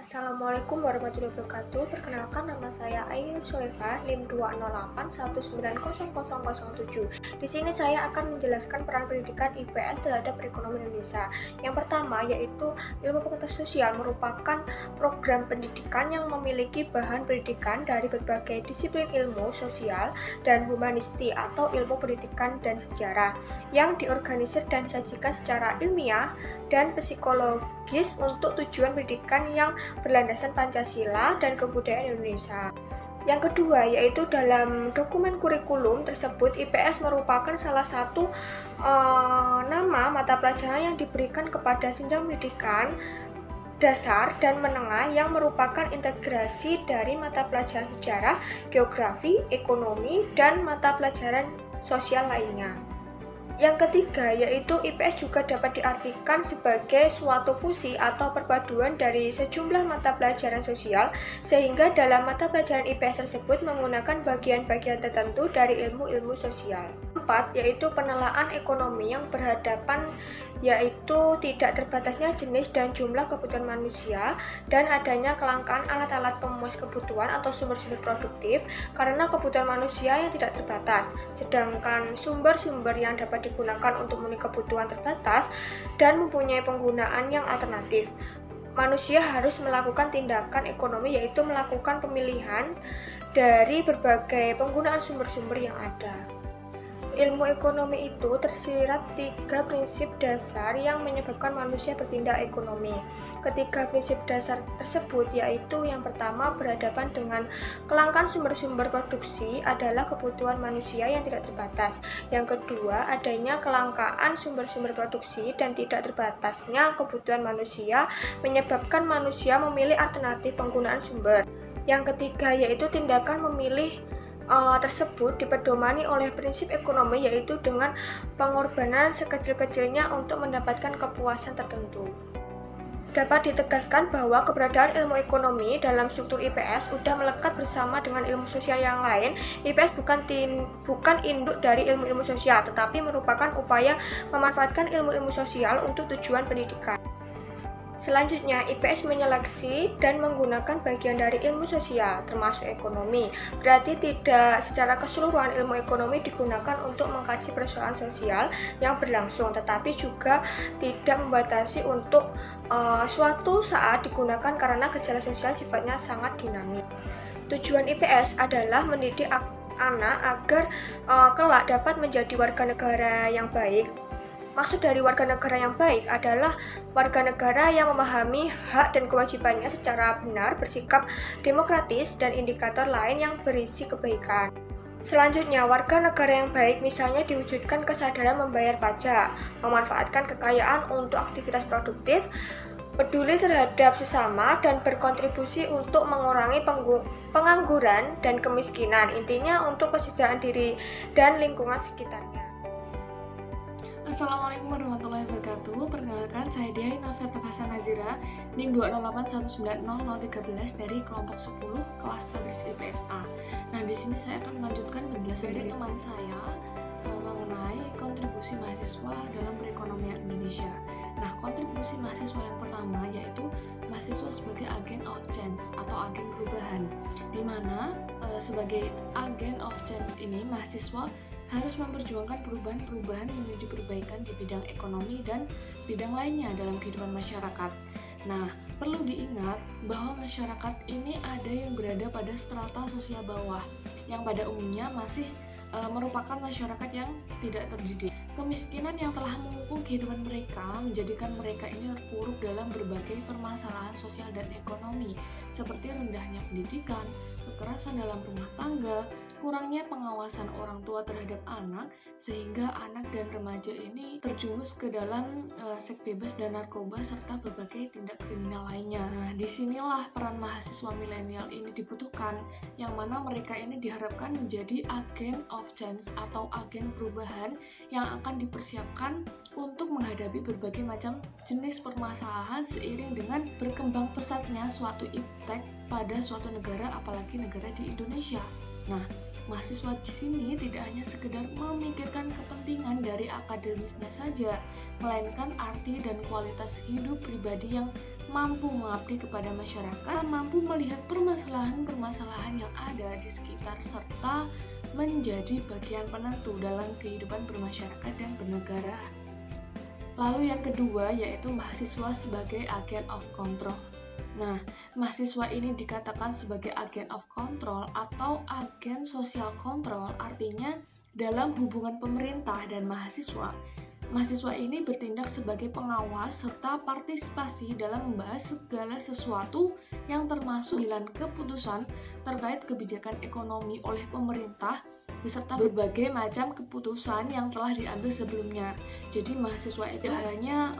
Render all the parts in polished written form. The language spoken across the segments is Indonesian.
Assalamualaikum warahmatullahi wabarakatuh. Perkenalkan, nama saya Ainun Soleha, NIM 208190007. Di sini saya akan menjelaskan peran pendidikan IPS terhadap perekonomian Indonesia. Yang pertama yaitu ilmu pengetahuan sosial merupakan program pendidikan yang memiliki bahan pendidikan dari berbagai disiplin ilmu sosial dan humanistik atau ilmu pendidikan dan sejarah yang diorganisir dan disajikan secara ilmiah dan psikologis untuk tujuan pendidikan yang berlandaskan Pancasila dan kebudayaan Indonesia. Yang kedua yaitu dalam dokumen kurikulum tersebut IPS merupakan salah satu nama mata pelajaran yang diberikan kepada jenjang pendidikan dasar dan menengah yang merupakan integrasi dari mata pelajaran sejarah, geografi, ekonomi, dan mata pelajaran sosial lainnya. Yang ketiga yaitu IPS juga dapat diartikan sebagai suatu fusi atau perpaduan dari sejumlah mata pelajaran sosial, sehingga dalam mata pelajaran IPS tersebut menggunakan bagian-bagian tertentu dari ilmu-ilmu sosial. Keempat yaitu penelaan ekonomi yang berhadapan yaitu tidak terbatasnya jenis dan jumlah kebutuhan manusia dan adanya kelangkaan alat-alat pemenuh kebutuhan atau sumber-sumber produktif karena kebutuhan manusia yang tidak terbatas, sedangkan sumber-sumber yang dapat digunakan untuk memenuhi kebutuhan terbatas dan mempunyai penggunaan yang alternatif. Manusia harus melakukan tindakan ekonomi yaitu melakukan pemilihan dari berbagai penggunaan sumber-sumber yang ada. Ilmu ekonomi itu tersirat 3 prinsip dasar yang menyebabkan manusia bertindak ekonomi. Ketiga prinsip dasar tersebut yaitu yang pertama berhadapan dengan kelangkaan sumber-sumber produksi adalah kebutuhan manusia yang tidak terbatas. Yang kedua adanya kelangkaan sumber-sumber produksi dan tidak terbatasnya kebutuhan manusia menyebabkan manusia memilih alternatif penggunaan sumber. Yang ketiga yaitu tindakan memilih tersebut dipedomani oleh prinsip ekonomi yaitu dengan pengorbanan sekecil-kecilnya untuk mendapatkan kepuasan tertentu. Dapat ditegaskan bahwa keberadaan ilmu ekonomi dalam struktur IPS sudah melekat bersama dengan ilmu sosial yang lain. IPS bukan induk dari ilmu-ilmu sosial, tetapi merupakan upaya memanfaatkan ilmu-ilmu sosial untuk tujuan pendidikan. Selanjutnya, IPS menyeleksi dan menggunakan bagian dari ilmu sosial, termasuk ekonomi. Berarti tidak secara keseluruhan ilmu ekonomi digunakan untuk mengkaji persoalan sosial yang berlangsung, tetapi juga tidak membatasi untuk suatu saat digunakan karena gejala sosial sifatnya sangat dinamis. Tujuan IPS adalah mendidik anak agar kelak dapat menjadi warga negara yang baik. Maksud dari warga negara yang baik adalah warga negara yang memahami hak dan kewajibannya secara benar, bersikap demokratis, dan indikator lain yang berisi kebaikan. Selanjutnya, warga negara yang baik misalnya diwujudkan kesadaran membayar pajak, memanfaatkan kekayaan untuk aktivitas produktif, peduli terhadap sesama, dan berkontribusi untuk mengurangi pengangguran dan kemiskinan. Intinya untuk kesejahteraan diri dan lingkungan sekitarnya. Assalamualaikum warahmatullahi wabarakatuh. Perkenalkan, saya Dia Novia Tafasa Nazira, NIM 208190013 dari kelompok 10 kelas Tadris IPSA. Nah, di sini saya akan melanjutkan penjelasan dari teman saya mengenai kontribusi mahasiswa dalam perekonomian Indonesia. Nah, kontribusi mahasiswa yang pertama yaitu mahasiswa sebagai agen of change atau agen perubahan, di mana sebagai agen of change ini mahasiswa harus memperjuangkan perubahan-perubahan menuju perbaikan di bidang ekonomi dan bidang lainnya dalam kehidupan masyarakat. Nah, perlu diingat bahwa masyarakat ini ada yang berada pada strata sosial bawah, yang pada umumnya masih merupakan masyarakat yang tidak terdidik. Kemiskinan yang telah mengepung kehidupan mereka menjadikan mereka ini terpuruk dalam berbagai permasalahan sosial dan ekonomi, seperti rendahnya pendidikan, kekerasan dalam rumah tangga, kurangnya pengawasan orang tua terhadap anak, sehingga anak dan remaja ini terjumus ke dalam seks bebas dan narkoba serta berbagai tindak kriminal lainnya. Nah, disinilah peran mahasiswa milenial ini dibutuhkan, yang mana mereka ini diharapkan menjadi agen of change atau agen perubahan yang akan dipersiapkan untuk menghadapi berbagai macam jenis permasalahan seiring dengan berkembang pesatnya suatu iptek pada suatu negara, apalagi negara di Indonesia. Nah, mahasiswa di sini tidak hanya sekedar memikirkan kepentingan dari akademisnya saja, melainkan arti dan kualitas hidup pribadi yang mampu mengabdi kepada masyarakat, mampu melihat permasalahan-permasalahan yang ada di sekitar, serta menjadi bagian penentu dalam kehidupan bermasyarakat dan bernegara. Lalu yang kedua yaitu mahasiswa sebagai agent of control. Nah, mahasiswa ini dikatakan sebagai agent of control atau agen sosial kontrol, artinya dalam hubungan pemerintah dan mahasiswa. Mahasiswa ini bertindak sebagai pengawas serta partisipasi dalam membahas segala sesuatu yang termasuk pengambilan keputusan terkait kebijakan ekonomi oleh pemerintah beserta berbagai macam keputusan yang telah diambil sebelumnya. Jadi mahasiswa itu hanya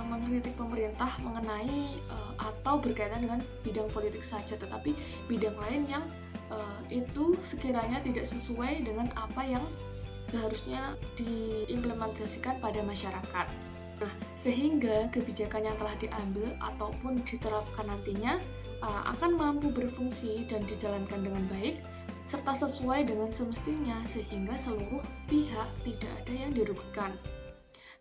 mengkritik pemerintah mengenai atau berkaitan dengan bidang politik saja, tetapi bidang lain yang itu sekiranya tidak sesuai dengan apa yang seharusnya diimplementasikan pada masyarakat. Nah, sehingga kebijakan yang telah diambil ataupun diterapkan nantinya akan mampu berfungsi dan dijalankan dengan baik serta sesuai dengan semestinya sehingga seluruh pihak tidak ada yang dirugikan.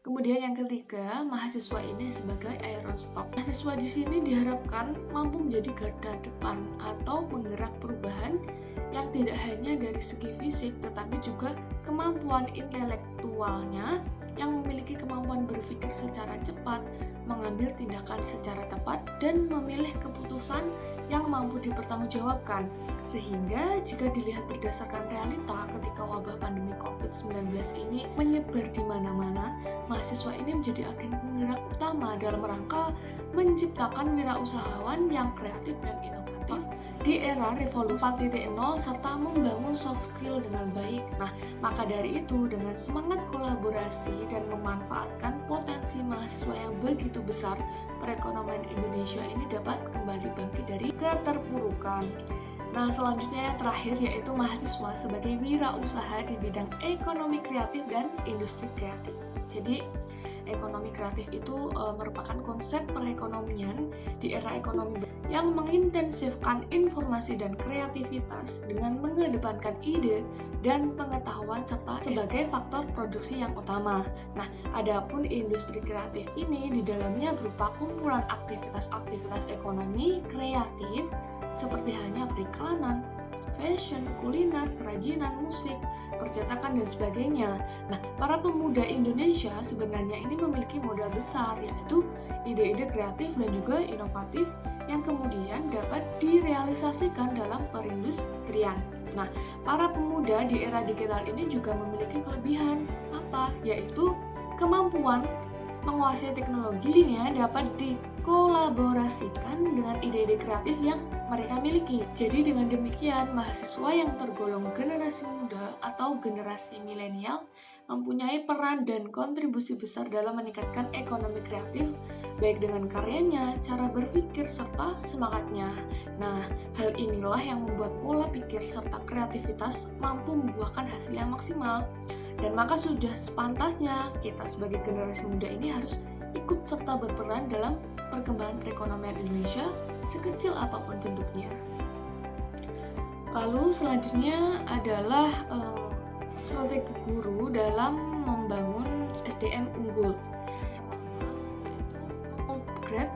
Kemudian yang ketiga, mahasiswa ini sebagai iron stock. Mahasiswa di sini diharapkan mampu menjadi garda depan atau penggerak perubahan yang tidak hanya dari segi fisik tetapi juga kemampuan intelektualnya yang memiliki kemampuan berpikir secara cepat, mengambil tindakan secara tepat, dan memilih keputusan yang mampu dipertanggungjawabkan. Sehingga jika dilihat berdasarkan realita ketika wabah pandemi COVID-19 ini menyebar di mana-mana, mahasiswa ini menjadi agen penggerak utama dalam rangka menciptakan wirausahawan yang kreatif dan inovatif di era revolusi 4.0 serta membangun soft skill dengan baik. Nah, maka dari itu dengan semangat kolaborasi dan memanfaatkan potensi mahasiswa yang begitu besar, perekonomian Indonesia ini dapat kembali bangkit dari keterpurukan. Nah, selanjutnya yang terakhir yaitu mahasiswa sebagai wirausaha di bidang ekonomi kreatif dan industri kreatif. Jadi, ekonomi kreatif itu merupakan konsep perekonomian di era ekonomi yang mengintensifkan informasi dan kreativitas dengan mengedepankan ide dan pengetahuan serta sebagai faktor produksi yang utama. Nah, adapun industri kreatif ini di dalamnya berupa kumpulan aktivitas-aktivitas ekonomi kreatif seperti halnya periklanan, fashion, kuliner, kerajinan, musik, percetakan, dan sebagainya. Nah, para pemuda Indonesia sebenarnya ini memiliki modal besar, yaitu ide-ide kreatif dan juga inovatif yang kemudian dapat direalisasikan dalam perindustrian. Nah, para pemuda di era digital ini juga memiliki kelebihan apa? Yaitu kemampuan menguasai teknologinya dapat dikolaborasikan dengan ide-ide kreatif yang mereka miliki. Jadi dengan demikian, mahasiswa yang tergolong generasi muda atau generasi milenial mempunyai peran dan kontribusi besar dalam meningkatkan ekonomi kreatif, baik dengan karyanya, cara berpikir, serta semangatnya. Nah, hal inilah yang membuat pola pikir serta kreativitas mampu membuahkan hasil yang maksimal. Dan maka sudah sepantasnya kita sebagai generasi muda ini harus ikut serta berperan dalam perkembangan perekonomian Indonesia sekecil apapun bentuknya. Lalu selanjutnya adalah strategi guru dalam membangun SDM unggul, upgrade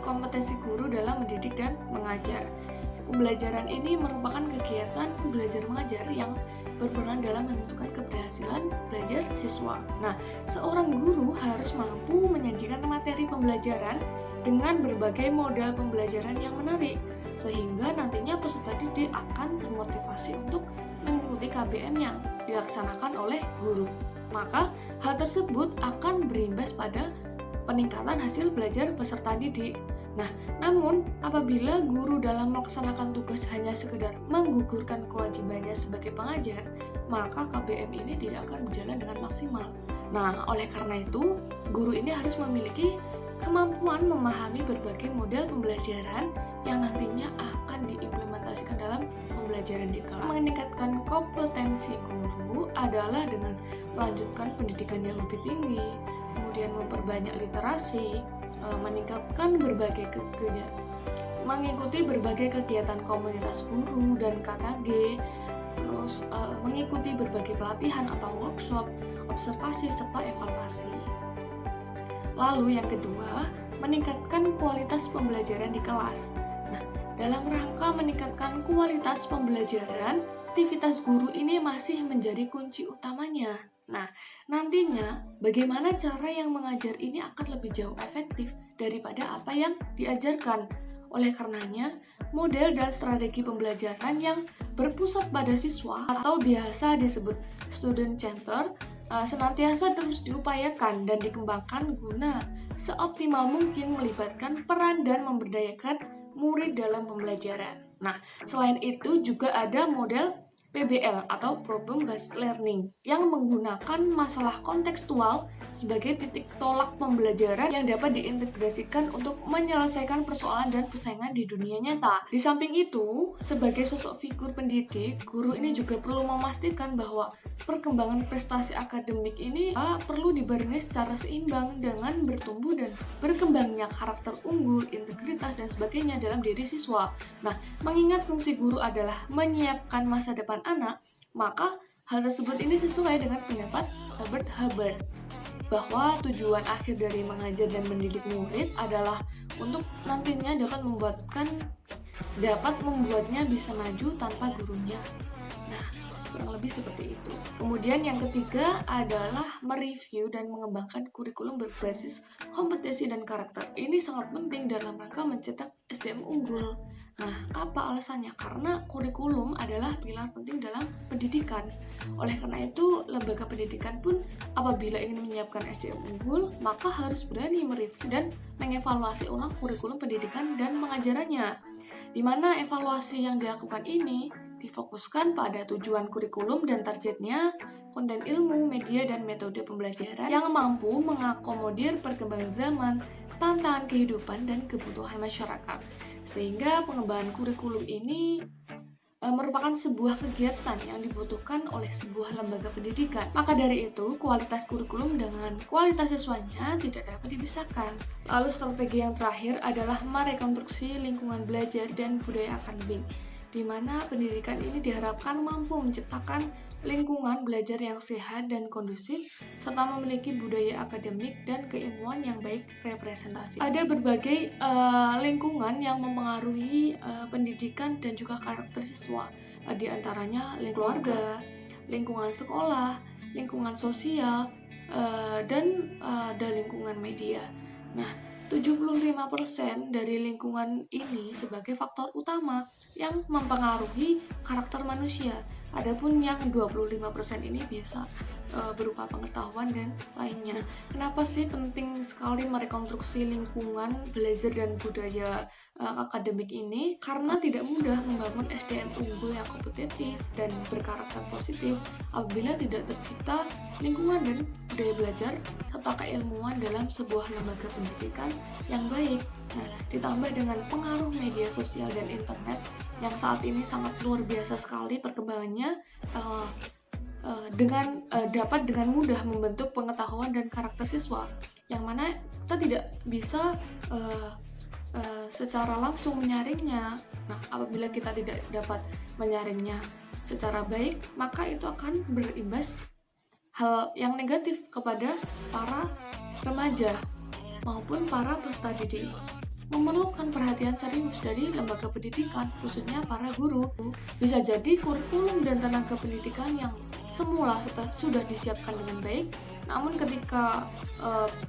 kompetensi guru dalam mendidik dan mengajar. Pembelajaran ini merupakan kegiatan belajar mengajar yang berperan dalam menentukan keberhasilan belajar siswa. Nah, seorang guru harus mampu menyajikan materi pembelajaran dengan berbagai modal pembelajaran yang menarik, sehingga nantinya peserta didik akan termotivasi untuk mengikuti KBM yang dilaksanakan oleh guru. Maka, hal tersebut akan berimbas pada peningkatan hasil belajar peserta didik. Nah, namun apabila guru dalam melaksanakan tugas hanya sekedar menggugurkan kewajibannya sebagai pengajar, maka KBM ini tidak akan berjalan dengan maksimal. Nah, oleh karena itu, guru ini harus memiliki kemampuan memahami berbagai model pembelajaran yang nantinya akan diimplementasikan dalam pembelajaran di kelas. Meningkatkan kompetensi guru adalah dengan melanjutkan pendidikan yang lebih tinggi, kemudian memperbanyak literasi, meningkatkan mengikuti berbagai kegiatan komunitas guru dan KKG, terus mengikuti berbagai pelatihan atau workshop, observasi serta evaluasi. Lalu yang kedua, meningkatkan kualitas pembelajaran di kelas. Nah, dalam rangka meningkatkan kualitas pembelajaran, aktivitas guru ini masih menjadi kunci utamanya. Nah, nantinya bagaimana cara yang mengajar ini akan lebih jauh efektif daripada apa yang diajarkan. Oleh karenanya, model dan strategi pembelajaran yang berpusat pada siswa atau biasa disebut student center senantiasa terus diupayakan dan dikembangkan guna seoptimal mungkin melibatkan peran dan memberdayakan murid dalam pembelajaran. Nah, selain itu juga ada model PBL atau Problem Based Learning yang menggunakan masalah kontekstual sebagai titik tolak pembelajaran yang dapat diintegrasikan untuk menyelesaikan persoalan dan persaingan di dunia nyata. Di samping itu, sebagai sosok figur pendidik, guru ini juga perlu memastikan bahwa perkembangan prestasi akademik ini perlu dibarengi secara seimbang dengan bertumbuh dan berkembangnya karakter unggul, integritas, dan sebagainya dalam diri siswa. Nah, mengingat fungsi guru adalah menyiapkan masa depan anak, maka hal tersebut ini sesuai dengan pendapat Robert Hubbard bahwa tujuan akhir dari mengajar dan mendidik murid adalah untuk nantinya dapat membuatnya bisa maju tanpa gurunya. Nah, kurang lebih seperti itu. Kemudian yang ketiga adalah mereview dan mengembangkan kurikulum berbasis kompetensi dan karakter. Ini sangat penting dalam rangka mencetak SDM unggul. Nah, apa alasannya? Karena kurikulum adalah pilar penting dalam pendidikan. Oleh karena itu, lembaga pendidikan pun apabila ingin menyiapkan SDM unggul, maka harus berani mereview dan mengevaluasi ulang kurikulum pendidikan dan pengajarannya. Di mana evaluasi yang dilakukan ini difokuskan pada tujuan kurikulum dan targetnya, konten ilmu, media, dan metode pembelajaran yang mampu mengakomodir perkembangan zaman, tantangan kehidupan, dan kebutuhan masyarakat. Sehingga pengembangan kurikulum ini merupakan sebuah kegiatan yang dibutuhkan oleh sebuah lembaga pendidikan. Maka dari itu, kualitas kurikulum dengan kualitas siswanya tidak dapat dipisahkan. Lalu strategi yang terakhir adalah merekonstruksi lingkungan belajar dan budaya akademik, di mana pendidikan ini diharapkan mampu menciptakan lingkungan belajar yang sehat dan kondusif, serta memiliki budaya akademik dan keilmuan yang baik representasi. Ada berbagai lingkungan yang mempengaruhi pendidikan dan juga karakter siswa, di antaranya lingkungan keluarga, lingkungan sekolah, lingkungan sosial, dan ada lingkungan media. Nah, 75% dari lingkungan ini sebagai faktor utama yang mempengaruhi karakter manusia. Adapun yang 25% ini bisa berupa pengetahuan dan lainnya. Kenapa sih penting sekali merekonstruksi lingkungan belajar dan budaya akademik ini? Karena tidak mudah membangun SDM unggul yang kompetitif dan berkarakter positif apabila tidak tercipta lingkungan dan budaya belajar serta keilmuan dalam sebuah lembaga pendidikan yang baik. Nah, ditambah dengan pengaruh media sosial dan internet yang saat ini sangat luar biasa sekali perkembangannya, dapat dengan mudah membentuk pengetahuan dan karakter siswa, yang mana kita tidak bisa secara langsung menyaringnya. Nah, apabila kita tidak dapat menyaringnya secara baik, maka itu akan berimbas hal yang negatif kepada para remaja maupun para peserta didik. Memerlukan perhatian serius dari lembaga pendidikan, khususnya para guru. Bisa jadi kurikulum dan tenaga pendidikan yang semula sudah disiapkan dengan baik, namun ketika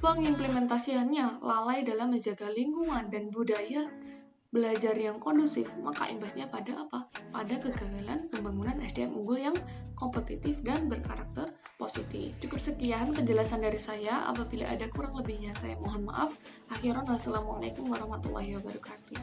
pengimplementasiannya lalai dalam menjaga lingkungan dan budaya belajar yang kondusif, maka imbasnya pada apa? Pada kegagalan pembangunan SDM unggul yang kompetitif dan berkarakter positif. Cukup sekian penjelasan dari saya. Apabila ada kurang lebihnya, saya mohon maaf. Akhiran, wassalamualaikum warahmatullahi wabarakatuh.